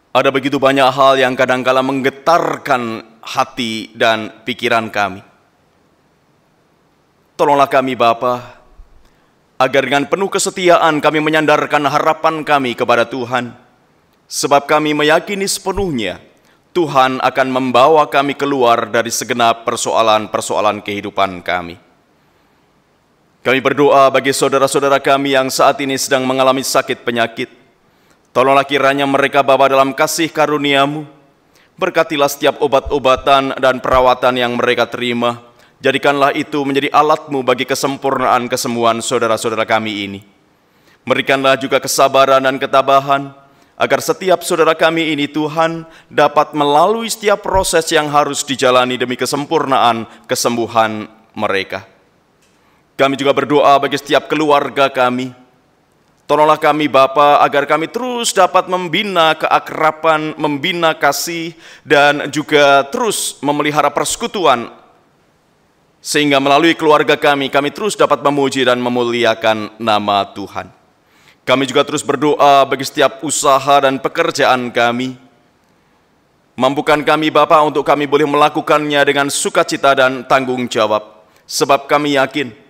ada begitu banyak hal yang kadang-kala menggetarkan hati dan pikiran kami. Tolonglah kami Bapa, agar dengan penuh kesetiaan kami menyandarkan harapan kami kepada Tuhan, sebab kami meyakini sepenuhnya Tuhan akan membawa kami keluar dari segenap persoalan-persoalan kehidupan kami. Kami berdoa bagi saudara-saudara kami yang saat ini sedang mengalami sakit penyakit. Tolonglah kiranya mereka Bapa dalam kasih karunia-Mu. Berkatilah setiap obat-obatan dan perawatan yang mereka terima. Jadikanlah itu menjadi alat-Mu bagi kesempurnaan kesembuhan saudara-saudara kami ini. Berikanlah juga kesabaran dan ketabahan, agar setiap saudara kami ini Tuhan dapat melalui setiap proses yang harus dijalani demi kesempurnaan kesembuhan mereka. Kami juga berdoa bagi setiap keluarga kami. Tolonglah kami Bapa agar kami terus dapat membina keakraban, membina kasih, dan juga terus memelihara persekutuan, sehingga melalui keluarga kami terus dapat memuji dan memuliakan nama Tuhan. Kami juga terus berdoa bagi setiap usaha dan pekerjaan kami. Mampukan kami Bapa untuk kami boleh melakukannya dengan sukacita dan tanggung jawab. Sebab kami yakin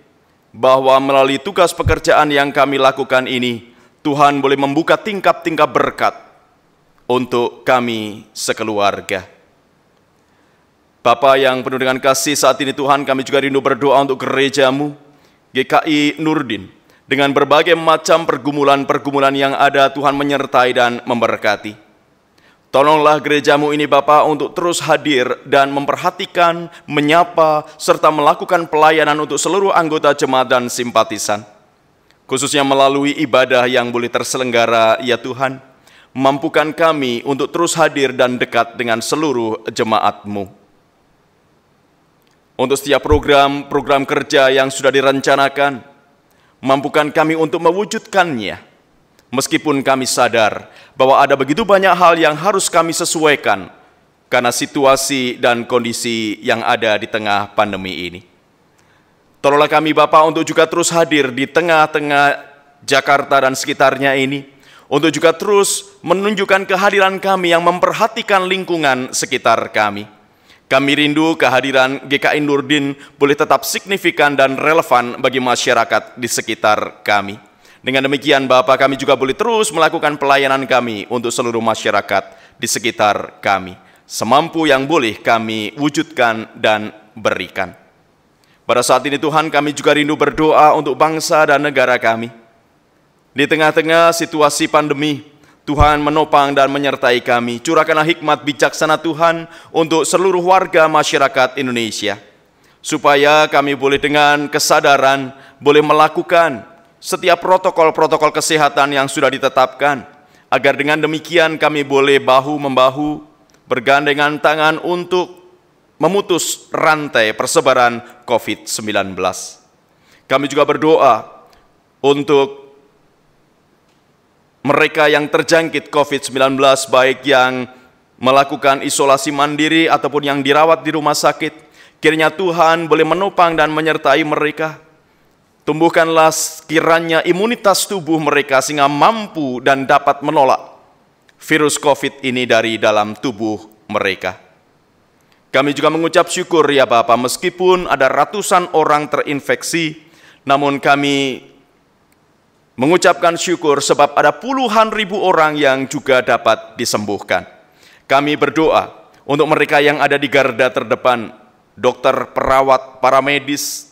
bahwa melalui tugas pekerjaan yang kami lakukan ini, Tuhan boleh membuka tingkap-tingkap berkat untuk kami sekeluarga. Bapa yang penuh dengan kasih, saat ini Tuhan kami juga rindu berdoa untuk gereja-Mu, GKI Nurdin. Dengan berbagai macam pergumulan-pergumulan yang ada, Tuhan menyertai dan memberkati. Tolonglah gereja-Mu ini Bapa untuk terus hadir dan memperhatikan, menyapa, serta melakukan pelayanan untuk seluruh anggota jemaat dan simpatisan. Khususnya melalui ibadah yang boleh terselenggara, ya Tuhan, mampukan kami untuk terus hadir dan dekat dengan seluruh jemaat-Mu. Untuk setiap program kerja yang sudah direncanakan, mampukan kami untuk mewujudkannya, meskipun kami sadar bahwa ada begitu banyak hal yang harus kami sesuaikan karena situasi dan kondisi yang ada di tengah pandemi ini. Tolonglah kami Bapa untuk juga terus hadir di tengah-tengah Jakarta dan sekitarnya ini, untuk juga terus menunjukkan kehadiran kami yang memperhatikan lingkungan sekitar kami. Kami rindu kehadiran GKI Nurdin boleh tetap signifikan dan relevan bagi masyarakat di sekitar kami. Dengan demikian Bapa, kami juga boleh terus melakukan pelayanan kami untuk seluruh masyarakat di sekitar kami, semampu yang boleh kami wujudkan dan berikan. Pada saat ini Tuhan, kami juga rindu berdoa untuk bangsa dan negara kami. Di tengah-tengah situasi pandemi, Tuhan menopang dan menyertai kami. Curahkanlah hikmat bijaksana Tuhan untuk seluruh warga masyarakat Indonesia, supaya kami boleh dengan kesadaran boleh melakukan setiap protokol-protokol kesehatan yang sudah ditetapkan, agar dengan demikian kami boleh bahu-membahu, bergandengan tangan untuk memutus rantai persebaran COVID-19. Kami juga berdoa untuk mereka yang terjangkit COVID-19, baik yang melakukan isolasi mandiri ataupun yang dirawat di rumah sakit. Kiranya Tuhan boleh menopang dan menyertai mereka. Tumbuhkanlah kiranya imunitas tubuh mereka sehingga mampu dan dapat menolak virus COVID ini dari dalam tubuh mereka. Kami juga mengucap syukur ya Bapa, meskipun ada ratusan orang terinfeksi, namun kami mengucapkan syukur sebab ada puluhan ribu orang yang juga dapat disembuhkan. Kami berdoa untuk mereka yang ada di garda terdepan, dokter, perawat, para medis,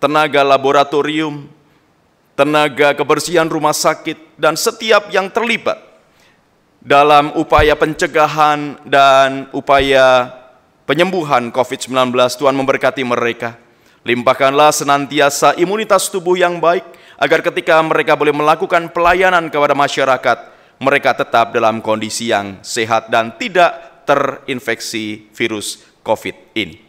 tenaga laboratorium, tenaga kebersihan rumah sakit, dan setiap yang terlibat dalam upaya pencegahan dan upaya penyembuhan COVID-19. Tuhan memberkati mereka. Limpahkanlah senantiasa imunitas tubuh yang baik, agar ketika mereka boleh melakukan pelayanan kepada masyarakat, mereka tetap dalam kondisi yang sehat dan tidak terinfeksi virus COVID ini.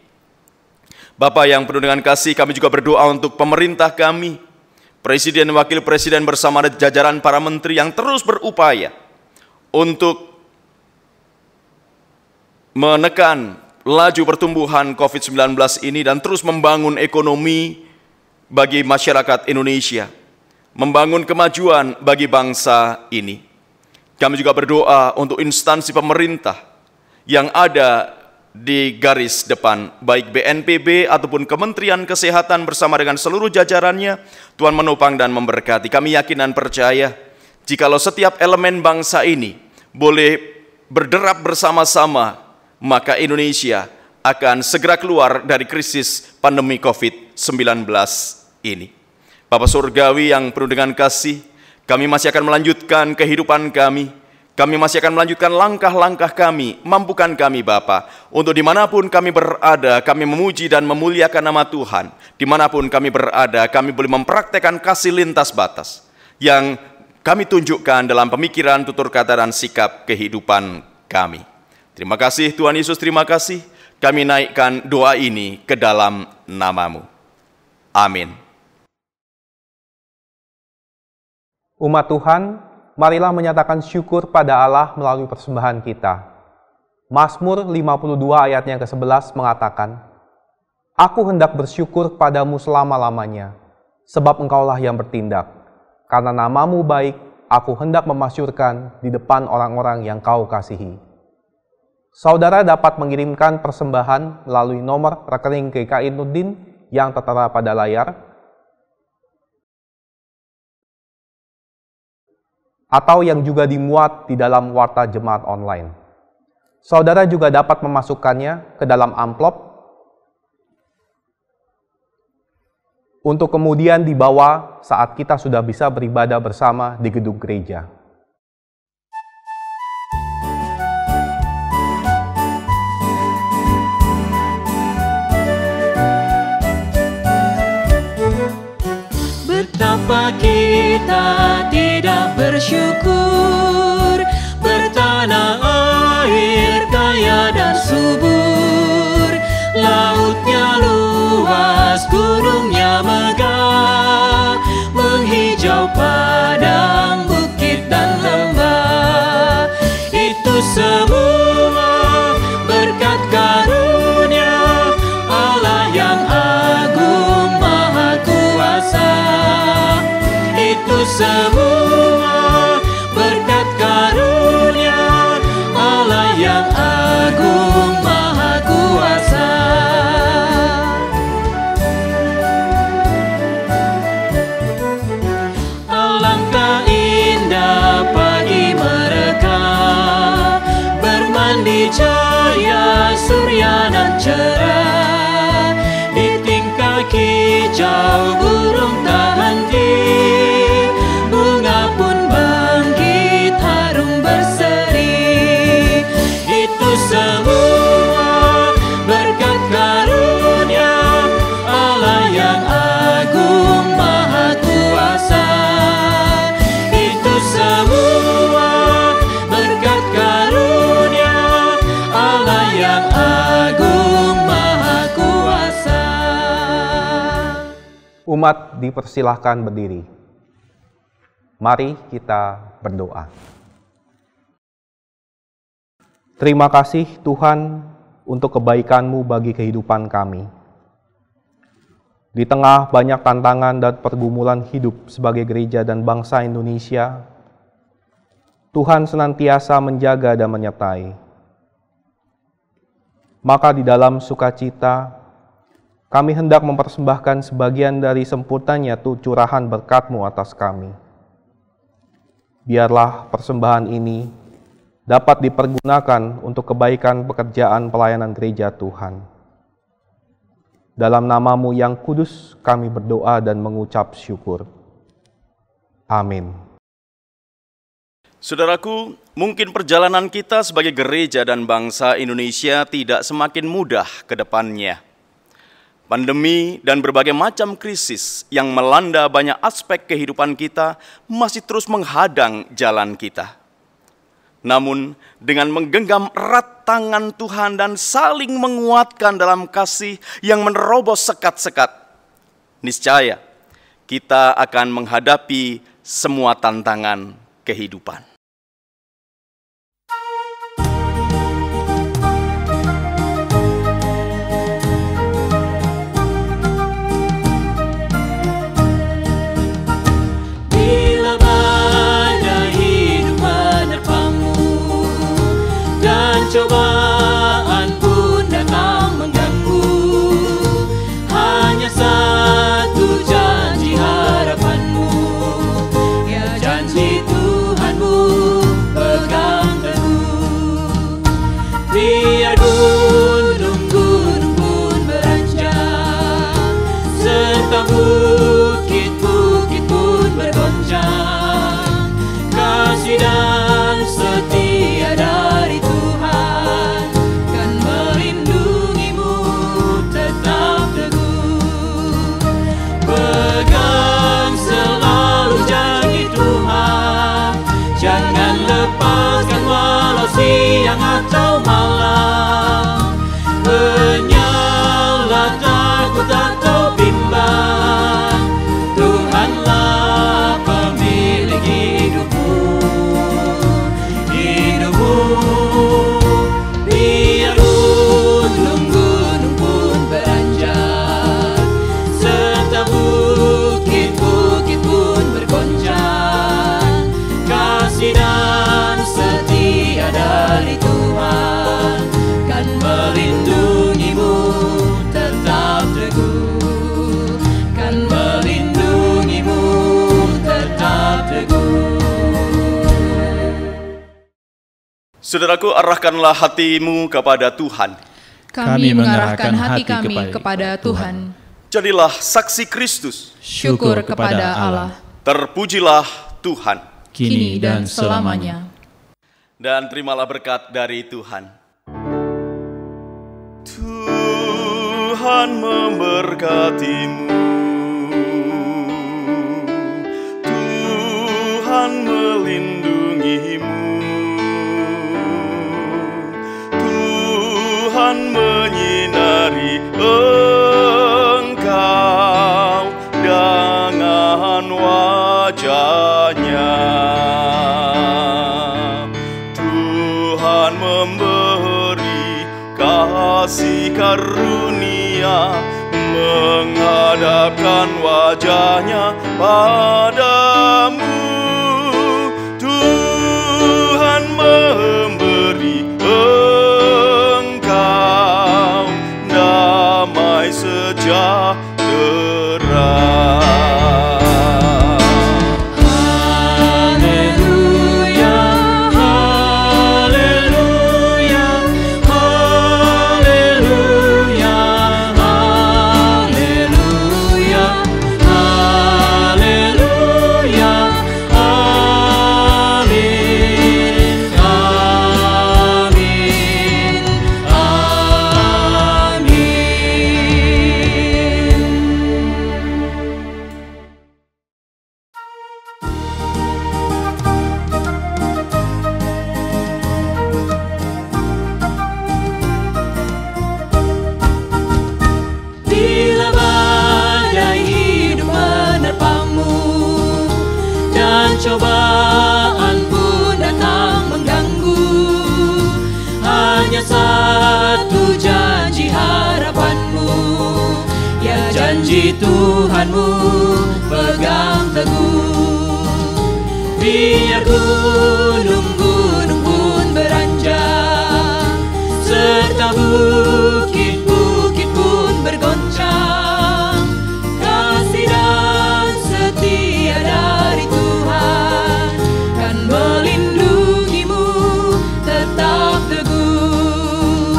Bapa yang penuh dengan kasih, kami juga berdoa untuk pemerintah kami, Presiden, Wakil Presiden bersama jajaran para menteri yang terus berupaya untuk menekan laju pertumbuhan COVID-19 ini dan terus membangun ekonomi bagi masyarakat Indonesia, membangun kemajuan bagi bangsa ini. Kami juga berdoa untuk instansi pemerintah yang ada di garis depan, baik BNPB ataupun Kementerian Kesehatan bersama dengan seluruh jajarannya. Tuhan menopang dan memberkati. Kami yakin dan percaya, jikalau setiap elemen bangsa ini boleh berderap bersama-sama, maka Indonesia akan segera keluar dari krisis pandemi COVID-19 ini. Bapa Surgawi yang penuh dengan kasih, Kami masih akan melanjutkan kehidupan kami. Kami masih akan melanjutkan langkah-langkah kami. Mampukan kami Bapa, untuk dimanapun kami berada, kami memuji dan memuliakan nama Tuhan. Dimanapun kami berada, kami boleh mempraktekkan kasih lintas batas yang kami tunjukkan dalam pemikiran, tutur kata, dan sikap kehidupan kami. Terima kasih Tuhan Yesus, terima kasih. Kami naikkan doa ini ke dalam nama-Mu. Amin. Umat Tuhan, marilah menyatakan syukur pada Allah melalui persembahan kita. Mazmur 52 ayatnya ke-11 mengatakan, Aku hendak bersyukur padamu selama-lamanya, sebab Engkaulah yang bertindak. Karena nama-Mu baik, aku hendak memasyurkan di depan orang-orang yang Kau kasihi. Saudara dapat mengirimkan persembahan melalui nomor rekening GKI Nurdin yang tertera pada layar, atau yang juga dimuat di dalam Warta Jemaat Online. Saudara juga dapat memasukkannya ke dalam amplop untuk kemudian dibawa saat kita sudah bisa beribadah bersama di gedung gereja. Betapa kita tidak bersyukur, bertanah air kaya dan subur, lautnya luas, gunungnya megah, menghijau padang, bukit dan lembah. Itu semua berkat karunia Allah yang agung maha kuasa. Itu semua berkat karunia Allah yang agung maha kuasa. Alangkah indah pagi mereka, bermandi cahaya surya nan cerah, di tingkah hijau burung tak henti, bunga pun bangkit harum berseri. Itu semua berkat karunia Allah yang agung maha kuasa. Itu semua berkat karunia Allah yang agung maha kuasa. Umat dipersilahkan berdiri. Mari kita berdoa. Terima kasih Tuhan untuk kebaikan-Mu bagi kehidupan kami. Di tengah banyak tantangan dan pergumulan hidup sebagai gereja dan bangsa Indonesia, Tuhan senantiasa menjaga dan menyertai. Maka di dalam sukacita, kami hendak mempersembahkan sebagian dari sempurnanya curahan berkat-Mu atas kami. Biarlah persembahan ini dapat dipergunakan untuk kebaikan pekerjaan pelayanan gereja Tuhan. Dalam nama-Mu yang kudus kami berdoa dan mengucap syukur. Amin. Saudaraku, mungkin perjalanan kita sebagai gereja dan bangsa Indonesia tidak semakin mudah ke depannya. Pandemi dan berbagai macam krisis yang melanda banyak aspek kehidupan kita masih terus menghadang jalan kita. Namun, dengan menggenggam erat tangan Tuhan dan saling menguatkan dalam kasih yang menerobos sekat-sekat, niscaya kita akan menghadapi semua tantangan kehidupan. Cobaan pun datang mengganggu, hanya satu janji harapan-Mu, ya janji Tuhan-Mu pegang teguh. Biar gunung-gunung pun beranjak, serta bukit-bukit pun bergoncang, takut atau bimbang. Tuhanlah pemilik hidupmu, hidupmu. Biar gunung-gunung pun beranjak, serta bukit-bukit pun bergoncang. Kasih dan setia dari Tuhan kan melindungimu, tetap teguh, kan melindungimu, tetap teguh. Saudaraku, arahkanlah hatimu kepada Tuhan. Kami mengarahkan hati kami kepada Tuhan. Jadilah saksi Kristus. Syukur kepada Allah, Terpujilah Tuhan. kini dan selamanya. Dan terimalah berkat dari Tuhan. Tuhan memberkatimu. Tuhan melindungimu. Tuhan menyinari engkau dengan wajah-Nya. Tuhan memberi kasih karunia, menghadapkan wajah-Nya padamu. Tuhan memberi engkau damai sejahtera. Cobaan pun datang mengganggu, hanya satu janji harapanmu, ya janji Tuhanmu pegang teguh. Biar gunung-gunung pun beranjak, serta bukit-bukit pun bergoncang. Kasih dan setia dari Tuhan kan melindungimu, tetap teguh.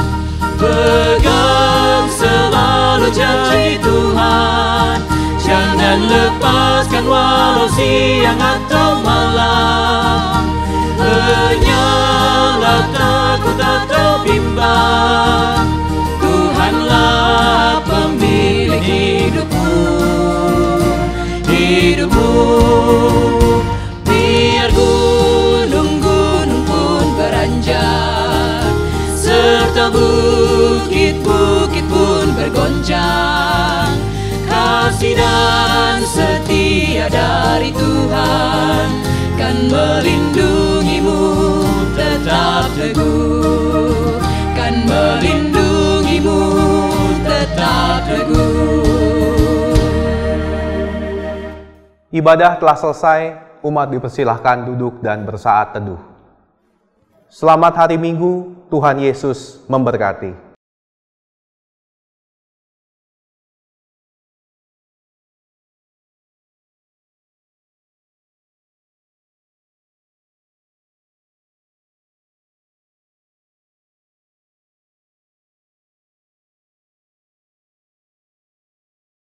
Pegang selalu janji Tuhan, jangan lepaskan walau siang atau malam. Hanyalah takut atau bimbang, Tuhanlah pemilik hidupmu, hidupmu. Biar gunung-gunung pun beranjak, serta bukit-bukit pun bergoncang. Kasih dan setia dari Tuhan kan melindungimu, tetap teguh, kan melindungimu, tetap teguh. Ibadah telah selesai, umat dipersilahkan duduk dan bersaat teduh. Selamat hari Minggu, Tuhan Yesus memberkati.